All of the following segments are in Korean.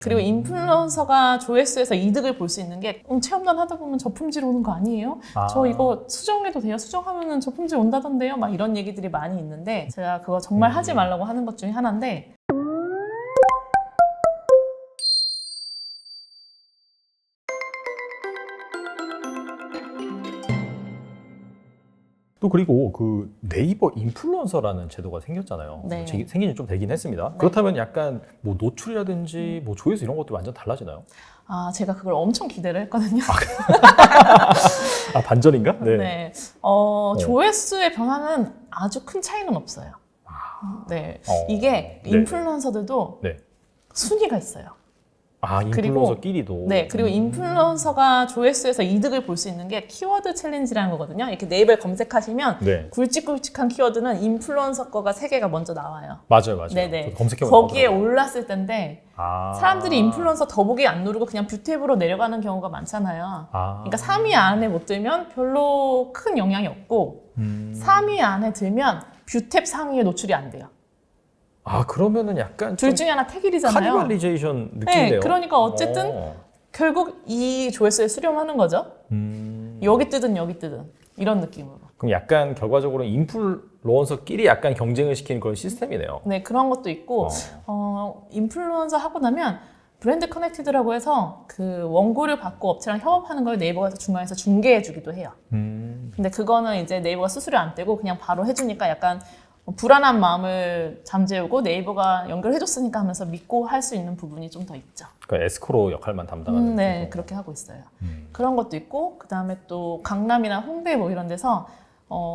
그리고 인플루언서가 조회수에서 이득을 볼 수 있는 게 체험단 하다 보면 저품질 오는 거 아니에요? 저 이거 수정해도 돼요? 수정하면 저품질 온다던데요? 막 이런 얘기들이 많이 있는데 제가 그거 정말 하지 말라고 하는 것 중에 하나인데 또 그리고 그 네이버 인플루언서라는 제도가 생겼잖아요. 네. 생긴 지 좀 되긴 했습니다. 네. 그렇다면 약간 뭐 노출이라든지 뭐 조회수 이런 것도 완전 달라지나요? 아 제가 그걸 엄청 기대를 했거든요. 아 반전인가? 네. 네. 조회수의 변화는 아주 큰 차이는 없어요. 네. 이게 네. 인플루언서들도 네. 순위가 있어요. 아 인플루언서끼리도. 네, 그리고 인플루언서가 조회수에서 이득을 볼 수 있는 게 키워드 챌린지라는 거거든요. 이렇게 네이버에 검색하시면 네. 굵직굵직한 키워드는 인플루언서 거가 3개가 먼저 나와요. 맞아요. 네네. 검색해보면 거기에 나오더라고요. 올랐을 텐데 아. 사람들이 인플루언서 더보기 안 누르고 그냥 뷰탭으로 내려가는 경우가 많잖아요. 아. 그러니까 3위 안에 못 들면 별로 큰 영향이 없고 3위 안에 들면 뷰탭 상위에 노출이 안 돼요. 아 그러면은 약간 둘 좀 중에 하나 태길이잖아요. 카니발리제이션 느낌이네요. 네, 그러니까 어쨌든 결국 이 조회수에 수렴하는 거죠. 여기 뜨든 여기 뜨든 이런 느낌으로. 그럼 약간 결과적으로 인플루언서끼리 약간 경쟁을 시키는 그런 시스템이네요. 네, 그런 것도 있고 인플루언서 하고 나면 브랜드 커넥티드라고 해서 그 원고를 받고 업체랑 협업하는 걸 네이버가 중간에서 중개해 주기도 해요. 근데 그거는 이제 네이버가 수수료 안 떼고 그냥 바로 해주니까 약간 불안한 마음을 잠재우고 네이버가 연결해줬으니까 하면서 믿고 할 수 있는 부분이 좀 더 있죠. 그러니까 에스코로 역할만 담당하는. 네, 그렇게 하고 있어요. 그런 것도 있고 그 다음에 또 강남이나 홍대 뭐 이런 데서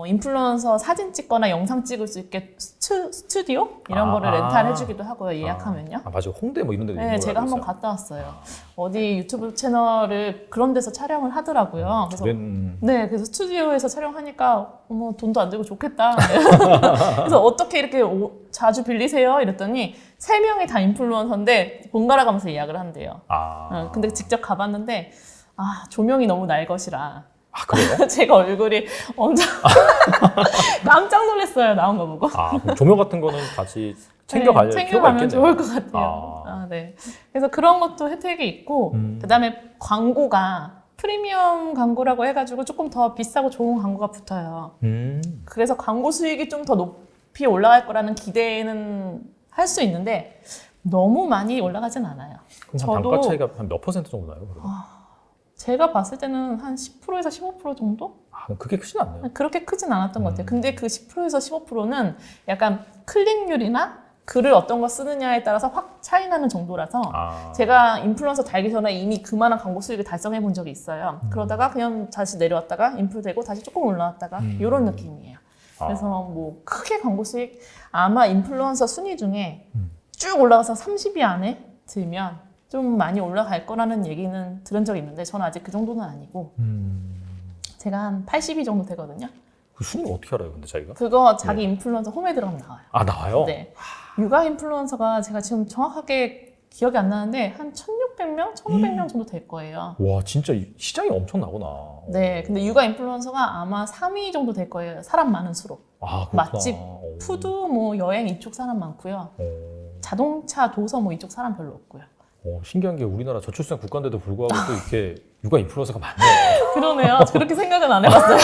인플루언서 사진 찍거나 영상 찍을 수 있게 스튜디오 이런 거를 렌탈해주기도 하고요. 예약하면요. 아 맞아요. 홍대 뭐 이런 데도 있는 네, 거 제가 알고 한번 있어요. 갔다 왔어요. 어디 유튜브 채널을 그런 데서 촬영을 하더라고요. 그래서 네, 그래서 스튜디오에서 촬영하니까 어머 돈도 안 들고 좋겠다. 그래서 어떻게 이렇게 자주 빌리세요? 이랬더니 3명이 다 인플루언서인데 번갈아 가면서 예약을 한대요. 근데 직접 가봤는데 조명이 너무 날 것이라. 아 그래요? 제가 얼굴이 엄청 깜짝 놀랐어요. 나온 거 보고. 그럼 조명 같은 거는 같이 챙겨갈 필요가 챙겨가면 있겠네요. 좋을 것 같아요. 네. 그래서 그런 것도 혜택이 있고 그다음에 광고가 프리미엄 광고라고 해가지고 조금 더 비싸고 좋은 광고가 붙어요. 그래서 광고 수익이 좀 더 높이 올라갈 거라는 기대는 할 수 있는데 너무 많이 올라가진 않아요. 그럼 단가 차이가 한 몇 퍼센트 정도 나요? 그러면? 제가 봤을 때는 한 10%에서 15% 정도? 그럼 그렇게 크진 않네요. 그렇게 크진 않았던 것 같아요. 근데 그 10%에서 15%는 약간 클릭률이나 글을 어떤 거 쓰느냐에 따라서 확 차이 나는 정도라서 제가 인플루언서 달기 전에 이미 그만한 광고 수익을 달성해 본 적이 있어요. 그러다가 그냥 다시 내려왔다가 인플되고 다시 조금 올라왔다가 이런 느낌이에요. 그래서 뭐 크게 광고 수익 아마 인플루언서 순위 중에 쭉 올라가서 30위 안에 들면 좀 많이 올라갈 거라는 얘기는 들은 적이 있는데 저는 아직 그 정도는 아니고 제가 한 80위 정도 되거든요. 그 순위 어떻게 알아요, 근데 자기가? 그거 자기 인플루언서 홈에 들어가면 나와요. 나와요? 네. 육아 인플루언서가 제가 지금 정확하게 기억이 안 나는데 한 1,600명, 1,500명 정도 될 거예요. 와 진짜 시장이 엄청나구나. 네, 근데 육아 인플루언서가 아마 3위 정도 될 거예요. 사람 많은 수로. 그렇구나. 맛집, 푸드, 뭐 여행 이쪽 사람 많고요. 자동차, 도서 뭐 이쪽 사람 별로 없고요. 신기한 게 우리나라 저출산 국가인데도 불구하고 또 이렇게 육아 인플루언서가 많네요. 그러네요. 그렇게 생각은 안 해봤어요.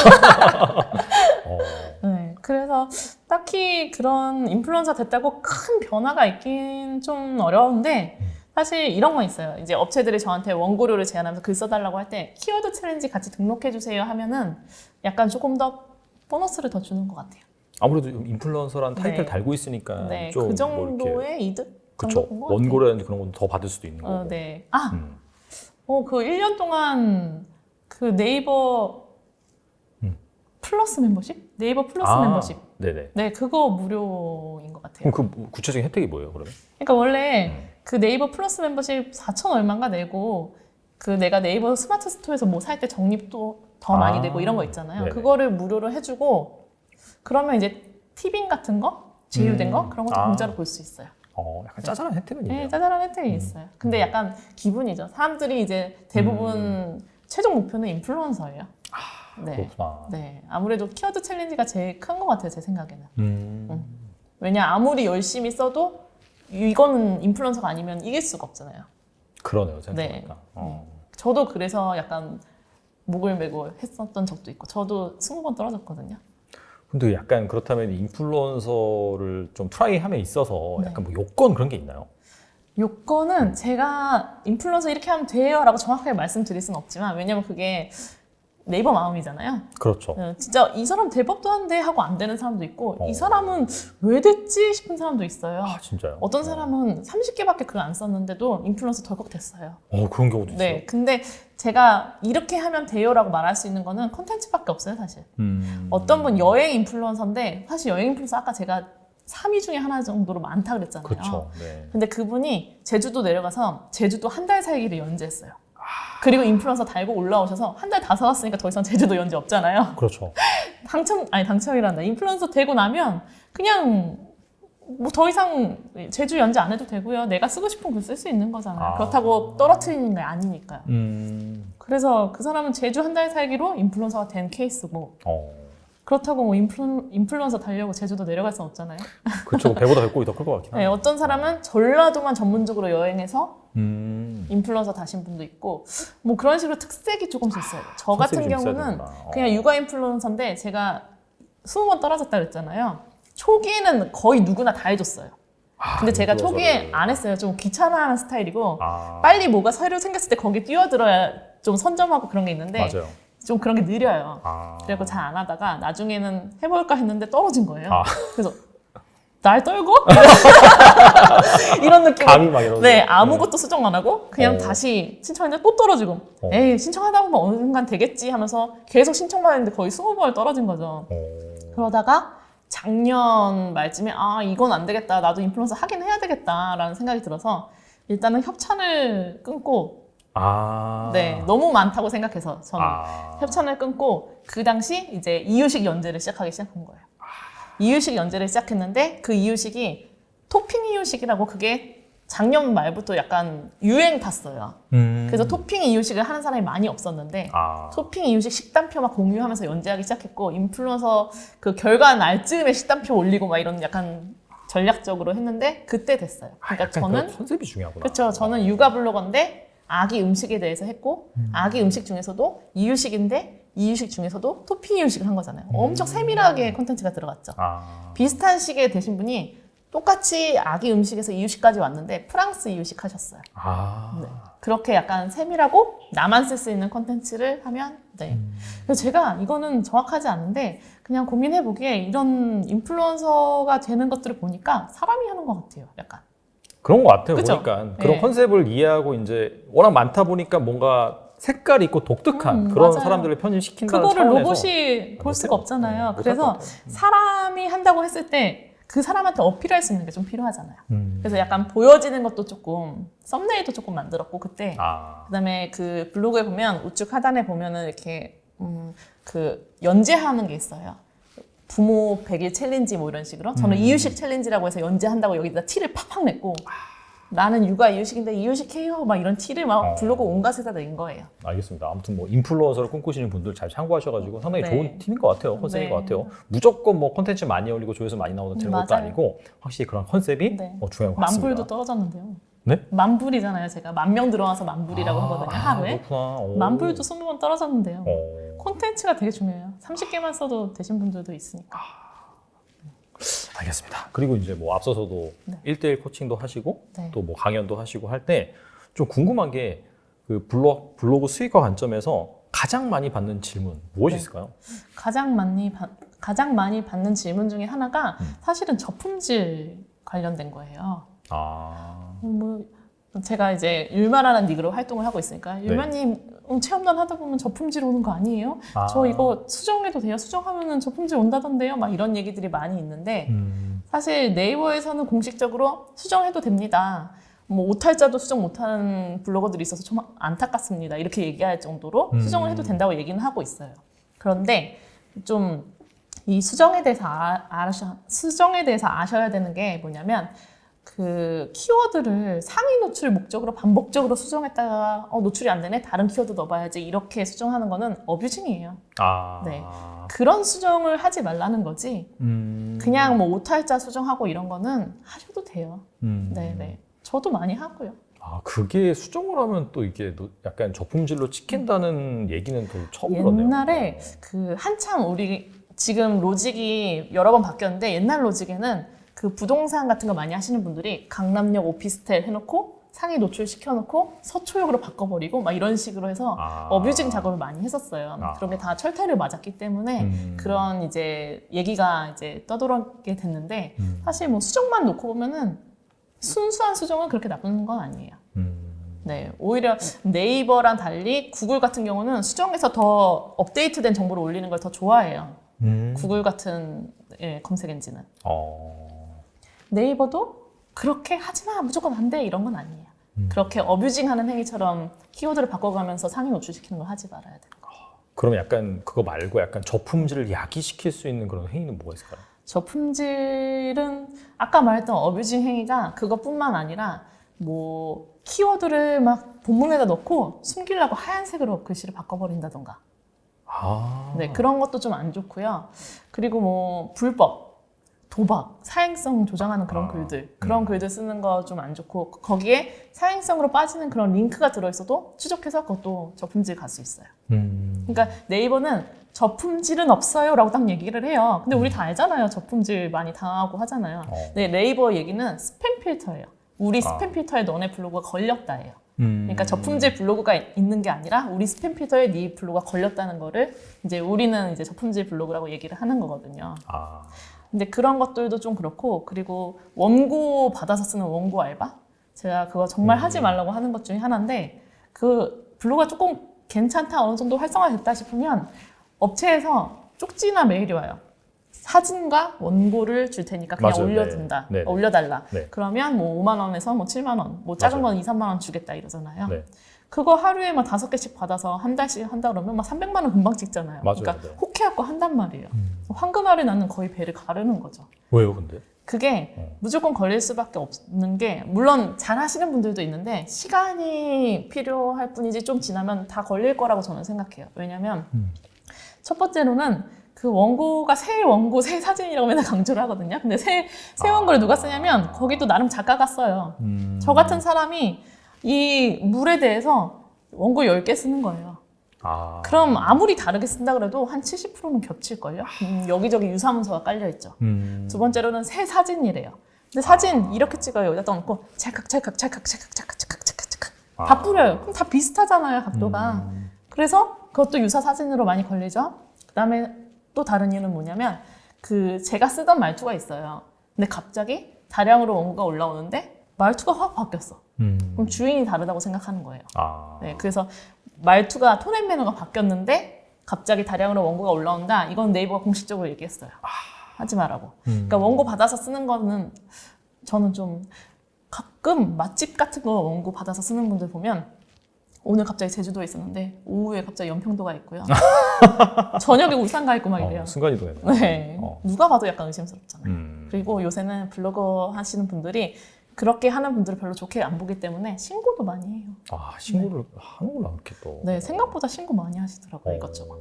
네, 그래서 딱히 그런 인플루언서 됐다고 큰 변화가 있긴 좀 어려운데 사실 이런 건 있어요. 이제 업체들이 저한테 원고료를 제안하면서 글 써달라고 할 때 키워드 챌린지 같이 등록해주세요 하면은 약간 조금 더 보너스를 더 주는 것 같아요. 아무래도 인플루언서란 타이틀 달고 있으니까 네, 좀 그 정도의 뭐 이렇게, 이득? 그쵸. 원고라든지 그런 건 더 받을 수도 있는 거고. 네. 그 1년 동안 그 네이버 플러스 멤버십? 네이버 플러스 멤버십. 네네. 네, 그거 무료인 것 같아요. 그럼 그 구체적인 혜택이 뭐예요, 그러면? 그러니까 원래 그 네이버 플러스 멤버십 4,000 얼마인가 내고 그 내가 네이버 스마트 스토어에서 뭐 살 때 적립도 더 많이 되고 이런 거 있잖아요. 네네. 그거를 무료로 해주고 그러면 이제 티빙 같은 거? 제휴된 거? 그런 것도 공짜로 볼 수 있어요. 약간 짜잘한 혜택은 있네요. 네, 짜잘한 혜택이 있어요. 근데 약간 기분이죠. 사람들이 이제 대부분 최종 목표는 인플루언서예요. 네. 그렇구나. 네, 아무래도 키워드 챌린지가 제일 큰 것 같아요, 제 생각에는. 왜냐 아무리 열심히 써도 이거는 인플루언서가 아니면 이길 수가 없잖아요. 그러네요, 생각해보니까. 네. 저도 그래서 약간 목을 메고 했었던 적도 있고 저도 20번 떨어졌거든요. 근데 약간 그렇다면 인플루언서를 좀 트라이함에 있어서 네. 약간 뭐 요건 그런 게 있나요? 요건은 제가 인플루언서 이렇게 하면 돼요 라고 정확하게 말씀드릴 수는 없지만 왜냐면 그게 네이버 마음이잖아요. 그렇죠. 진짜 이 사람 될 법도 한데 하고 안 되는 사람도 있고 이 사람은 왜 됐지 싶은 사람도 있어요. 아, 진짜요? 어떤 사람은 30개밖에 글 안 썼는데도 인플루언서 덜컥 됐어요. 그런 경우도 있어요. 네, 근데 제가 이렇게 하면 돼요라고 말할 수 있는 거는 컨텐츠밖에 없어요, 사실. 어떤 분 여행 인플루언서인데 사실 여행 인플루언서 아까 제가 3위 중에 하나 정도로 많다 그랬잖아요. 그렇죠. 네. 근데 그분이 제주도 내려가서 제주도 한 달 살기를 연재했어요. 그리고 인플루언서 달고 올라오셔서 한 달 다 살았으니까 더 이상 제주도 연재 없잖아요. 그렇죠. 당첨이란다. 인플루언서 되고 나면 그냥 뭐 더 이상 제주 연재 안 해도 되고요. 내가 쓰고 싶은 글 쓸 수 있는 거잖아요. 그렇다고 떨어뜨리는 게 아니니까요. 그래서 그 사람은 제주 한 달 살기로 인플루언서가 된 케이스고 그렇다고 뭐 인플루언서 달려고 제주도 내려갈 수는 없잖아요. 그렇죠. 배보다 배꼽이 더 클 것 같긴 네, 하네요. 어떤 사람은 전라도만 전문적으로 여행해서 인플루언서 다신 분도 있고 뭐 그런 식으로 특색이 조금씩 있어요. 저 같은 컨셉이 좀 있어야 경우는 되는구나. 그냥 육아 인플루언서인데 제가 20번 떨어졌다 그랬잖아요. 초기에는 거의 누구나 다 해줬어요. 근데 제가 초기에 안 했어요. 좀 귀찮아하는 스타일이고 빨리 뭐가 새로 생겼을 때 거기 뛰어들어야 좀 선점하고 그런 게 있는데 맞아요. 좀 그런 게 느려요. 그래서 잘 안 하다가 나중에는 해볼까 했는데 떨어진 거예요. 그래서 날 떨고? 이런 느낌. 감이 막 이러면서. 네, 아무것도 수정 안 하고 그냥 다시 신청했는데 또 떨어지고 에이 신청하다 보면 어느 순간 되겠지 하면서 계속 신청만 했는데 거의 20번 떨어진 거죠. 그러다가 작년 말쯤에 이건 안 되겠다. 나도 인플루언서 하긴 해야 되겠다라는 생각이 들어서 일단은 협찬을 끊고 네, 너무 많다고 생각해서 저는 협찬을 끊고 그 당시 이제 이유식 연재를 시작하기 시작한 거예요. 이유식 연재를 시작했는데 그 이유식이 토핑 이유식이라고 그게 작년 말부터 약간 유행 탔어요. 그래서 토핑 이유식을 하는 사람이 많이 없었는데 토핑 이유식 식단표 막 공유하면서 연재하기 시작했고 인플루언서 그 결과 날쯤에 식단표 올리고 막 이런 약간 전략적으로 했는데 그때 됐어요. 그러니까 저는 컨셉이 중요하구나. 그렇죠. 저는 육아 블로거인데 아기 음식에 대해서 했고 아기 음식 중에서도 이유식인데 이유식 중에서도 토핑 이유식을 한 거잖아요. 엄청 세밀하게 콘텐츠가 들어갔죠. 비슷한 시기에 되신 분이 똑같이 아기 음식에서 이유식까지 왔는데 프랑스 이유식 하셨어요. 네. 그렇게 약간 세밀하고 나만 쓸 수 있는 콘텐츠를 하면 네. 그래서 제가 이거는 정확하지 않은데 그냥 고민해보기에 이런 인플루언서가 되는 것들을 보니까 사람이 하는 것 같아요. 약간. 그런 것 같아요. 그쵸? 보니까 네. 그런 컨셉을 이해하고 이제 워낙 많다 보니까 뭔가 색깔이 있고 독특한 그런 맞아요. 사람들을 편입시킨다는 그거를 차원에서 로봇이 볼 수가 없잖아요. 못할 그래서 것 같아요. 사람이 한다고 했을 때 그 사람한테 어필할 수 있는 게 좀 필요하잖아요. 그래서 약간 보여지는 것도 조금 썸네일도 조금 만들었고 그때 그다음에 그 블로그에 보면 우측 하단에 보면은 이렇게 그 연재하는 게 있어요. 부모 100일 챌린지 뭐 이런 식으로 저는 이유식 챌린지라고 해서 연재한다고 여기다 티를 팍팍 냈고 나는 육아 이유식인데 이유식해요 막 이런 티를 막 블로그 온갖에다 낸 거예요. 알겠습니다. 아무튼 뭐 인플루언서를 꿈꾸시는 분들 잘 참고하셔가지고 상당히 네. 좋은 팀인 것 같아요. 컨셉인 네. 것 같아요. 무조건 뭐 콘텐츠 많이 올리고 조회수 많이 나오는 되는 것도 맞아요. 아니고 확실히 그런 컨셉이 네. 중요한 것 같습니다. 만불도 떨어졌는데요. 네? 만불이잖아요. 제가 10,000명 들어와서 만불이라고 하거든요. 하루에. 그렇구나. 오. 만불도 20번 떨어졌는데요. 오. 콘텐츠가 되게 중요해요. 30개만 써도 되신 분들도 있으니까. 알겠습니다. 그리고 이제 뭐 앞서서도 네. 1대1 코칭도 하시고 네. 또 뭐 강연도 하시고 할 때 좀 궁금한 게 그 블로그 수익화 관점에서 가장 많이 받는 질문 무엇이 네. 있을까요? 가장 많이 받는 질문 중에 하나가 사실은 저품질 관련된 거예요. 뭐 제가 이제 율마라는 닉으로 활동을 하고 있으니까 율마님 체험단 하다 보면 저품질 오는 거 아니에요? 저 이거 수정해도 돼요? 수정하면은 저품질 온다던데요? 막 이런 얘기들이 많이 있는데 사실 네이버에서는 공식적으로 수정해도 됩니다. 뭐 오탈자도 수정 못하는 블로거들이 있어서 좀 안타깝습니다. 이렇게 얘기할 정도로 수정을 해도 된다고 얘기는 하고 있어요. 그런데 좀 이 수정에 대해서 아셔야 되는 게 뭐냐면 그 키워드를 상위 노출 목적으로 반복적으로 수정했다가 노출이 안 되네? 다른 키워드 넣어봐야지 이렇게 수정하는 거는 어뷰징이에요. 네. 그런 수정을 하지 말라는 거지 그냥 뭐 오탈자 수정하고 이런 거는 하셔도 돼요. 네네. 저도 많이 하고요. 그게 수정을 하면 또 이게 약간 저품질로 찍힌다는 얘기는 또 처음 들었네요. 옛날에 그 한참 우리 지금 로직이 여러 번 바뀌었는데 옛날 로직에는 그 부동산 같은 거 많이 하시는 분들이 강남역 오피스텔 해놓고 상위 노출시켜놓고 서초역으로 바꿔버리고 막 이런 식으로 해서 어뷰징 작업을 많이 했었어요. 그런 게 다 철퇴를 맞았기 때문에 그런 이제 얘기가 이제 떠돌게 됐는데 사실 뭐 수정만 놓고 보면은 순수한 수정은 그렇게 나쁜 건 아니에요. 네, 오히려 네이버랑 달리 구글 같은 경우는 수정해서 더 업데이트된 정보를 올리는 걸 더 좋아해요. 구글 같은 검색 엔진은. 네이버도 그렇게 하지마 무조건 안 돼 이런 건 아니에요. 그렇게 어뷰징하는 행위처럼 키워드를 바꿔가면서 상위 노출시키는 걸 하지 말아야 되는 거. 그럼 약간 그거 말고 약간 저품질을 야기시킬 수 있는 그런 행위는 뭐가 있을까요? 저품질은 아까 말했던 어뷰징 행위가 그것뿐만 아니라 뭐 키워드를 막 본문에다 넣고 숨기려고 하얀색으로 글씨를 바꿔버린다던가. 네, 그런 것도 좀 안 좋고요. 그리고 뭐 불법, 도박, 사행성 조장하는 그런 글들, 그런 글들 쓰는 거 좀 안 좋고 거기에 사행성으로 빠지는 그런 링크가 들어있어도 추적해서 그것도 저품질 갈 수 있어요. 그러니까 네이버는 저품질은 없어요 라고 딱 얘기를 해요. 근데 우리 다 알잖아요. 저품질 많이 당하고 하잖아요. 네, 네이버 얘기는 스팸 필터예요. 우리 스팸 필터에 너네 블로그가 걸렸다예요. 그러니까 저품질 블로그가 있는 게 아니라 우리 스팸 필터에 네 블로그가 걸렸다는 거를 이제 우리는 이제 저품질 블로그라고 얘기를 하는 거거든요. 근데 그런 것들도 좀 그렇고 그리고 원고 받아서 쓰는 원고 알바? 제가 그거 정말 하지 말라고 하는 것 중에 하나인데 그 블로그가 조금 괜찮다 어느 정도 활성화됐다 싶으면 업체에서 쪽지나 메일이 와요. 사진과 원고를 줄 테니까 그냥 맞아요. 올려준다. 네. 올려달라. 네. 그러면 뭐 5만 원에서 뭐 7만 원, 뭐 작은 건 2, 3만 원 주겠다 이러잖아요. 네. 그거 하루에 막 5개씩 받아서 한 달씩 한다 그러면 막 300만 원 금방 찍잖아요. 맞아요. 그러니까 호쾌하고 한단 말이에요. 황금 할인 나는 거의 배를 가르는 거죠. 왜요, 근데? 그게 무조건 걸릴 수밖에 없는 게 물론 잘 하시는 분들도 있는데 시간이 필요할 뿐이지 좀 지나면 다 걸릴 거라고 저는 생각해요. 왜냐면 첫 번째로는 그 원고가 새 원고, 새 사진이라고 맨날 강조를 하거든요. 근데 새 원고를 누가 쓰냐면 거기 또 나름 작가가 써요. 저 같은 사람이 이 물에 대해서 원고 10개 쓰는 거예요. 그럼 아무리 다르게 쓴다 그래도 한 70%는 겹칠걸요? 여기저기 유사문서가 깔려있죠. 두 번째로는 새 사진이래요. 근데 사진 이렇게 찍어요. 여기다 넣고 찰칵 다 뿌려요. 그럼 다 비슷하잖아요, 각도가. 그래서 그것도 유사 사진으로 많이 걸리죠. 그 다음에 또 다른 이유는 뭐냐면 그 제가 쓰던 말투가 있어요. 근데 갑자기 다량으로 원고가 올라오는데 말투가 확 바뀌었어. 그럼 주인이 다르다고 생각하는 거예요. 네, 그래서 말투가 톤 앤 매너가 바뀌었는데 갑자기 다량으로 원고가 올라온다. 이건 네이버가 공식적으로 얘기했어요. 하지 말라고. 그러니까 원고 받아서 쓰는 거는 저는 좀 가끔 맛집 같은 거 원고 받아서 쓰는 분들 보면 오늘 갑자기 제주도에 있었는데 오후에 갑자기 연평도가 있고요. 저녁에 울산 가 있고 막 이래요. 순간이동했네. 네. 누가 봐도 약간 의심스럽잖아요. 그리고 요새는 블로거 하시는 분들이 그렇게 하는 분들을 별로 좋게 안 보기 때문에 신고도 많이 해요. 신고를 하는구나, 그렇게 또. 네, 생각보다 신고 많이 하시더라고요, 이것저것.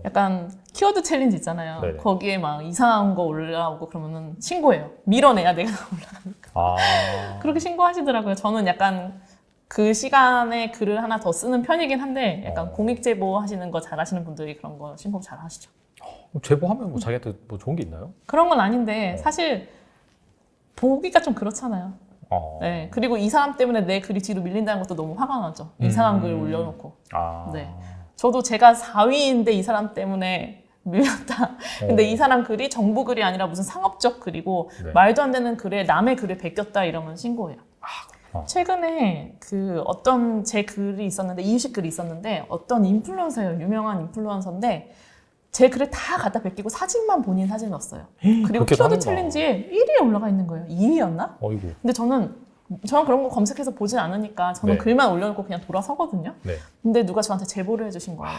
약간 키워드 챌린지 있잖아요. 네네. 거기에 막 이상한 거 올라오고 그러면은 신고해요. 밀어내야 내가 올라가니까. 그렇게 신고하시더라고요. 저는 약간 그 시간에 글을 하나 더 쓰는 편이긴 한데 약간 공익제보 하시는 거 잘하시는 분들이 그런 거 신고 잘 하시죠. 제보하면 뭐 자기한테 뭐 좋은 게 있나요? 그런 건 아닌데 사실 보기가 좀 그렇잖아요. 네. 그리고 이 사람 때문에 내 글이 뒤로 밀린다는 것도 너무 화가 나죠. 이상한 글 올려놓고. 네. 저도 제가 4위인데 이 사람 때문에 밀렸다. 근데 이 사람 글이 정부 글이 아니라 무슨 상업적 글이고 말도 안 되는 글에 남의 글을 베꼈다 이러면 신고해요. 최근에 그 어떤 제 글이 있었는데 이유식 글이 있었는데 어떤 인플루언서예요. 유명한 인플루언서인데 제 글을 다 갖다 베끼고 사진만 본인 사진 넣었어요. 그리고 키워드 챌린지에 1위에 올라가 있는 거예요. 2위였나? 어이구. 근데 저는 그런 거 검색해서 보진 않으니까 저는 글만 올려놓고 그냥 돌아서거든요. 근데 누가 저한테 제보를 해주신 거예요.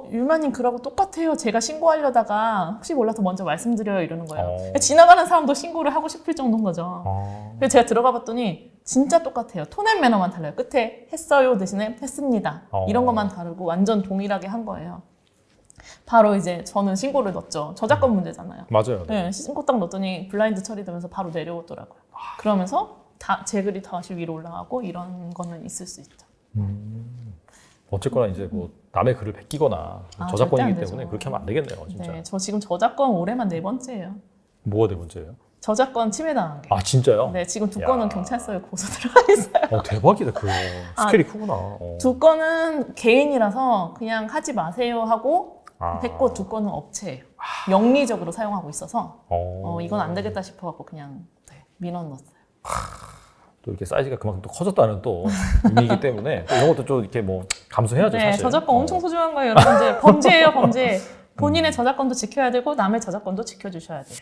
율마님 글하고 똑같아요. 제가 신고하려다가 혹시 몰라서 먼저 말씀드려요 이러는 거예요. 지나가는 사람도 신고를 하고 싶을 정도인 거죠. 그래서 제가 들어가 봤더니 진짜 똑같아요. 톤 앤 매너만 달라요. 끝에 했어요 대신에 했습니다. 이런 것만 다르고 완전 동일하게 한 거예요. 바로 이제 저는 신고를 넣었죠. 저작권 문제잖아요. 맞아요. 네, 신고 딱 넣었더니 블라인드 처리되면서 바로 내려오더라고요. 그러면서 제 글이 다시 위로 올라가고 이런 거는 있을 수 있죠. 어쨌거나 이제 뭐 남의 글을 베끼거나 저작권이기 때문에 그렇게 하면 안 되겠네요, 진짜. 네, 저 지금 저작권 올해만 4번째예요. 뭐가 네 번째예요? 저작권 침해당한 게. 아, 진짜요? 네, 지금 2건은 경찰서에 고소 들어가 있어요. 대박이다, 그거. 스케일이 크구나. 2건은 개인이라서 그냥 하지 마세요 하고 했고 2건은 업체예요. 영리적으로 사용하고 있어서 이건 안 되겠다 싶어갖고 그냥 민원 넣었어요. 또 이렇게 사이즈가 그만큼 또 커졌다는 또 의미이기 때문에 또 이런 것도 좀 이렇게 뭐 감수해야죠, 네, 사실. 저작권 엄청 소중한 거예요, 여러분. 범죄예요, 범죄. 본인의 저작권도 지켜야 되고 남의 저작권도 지켜주셔야 돼요.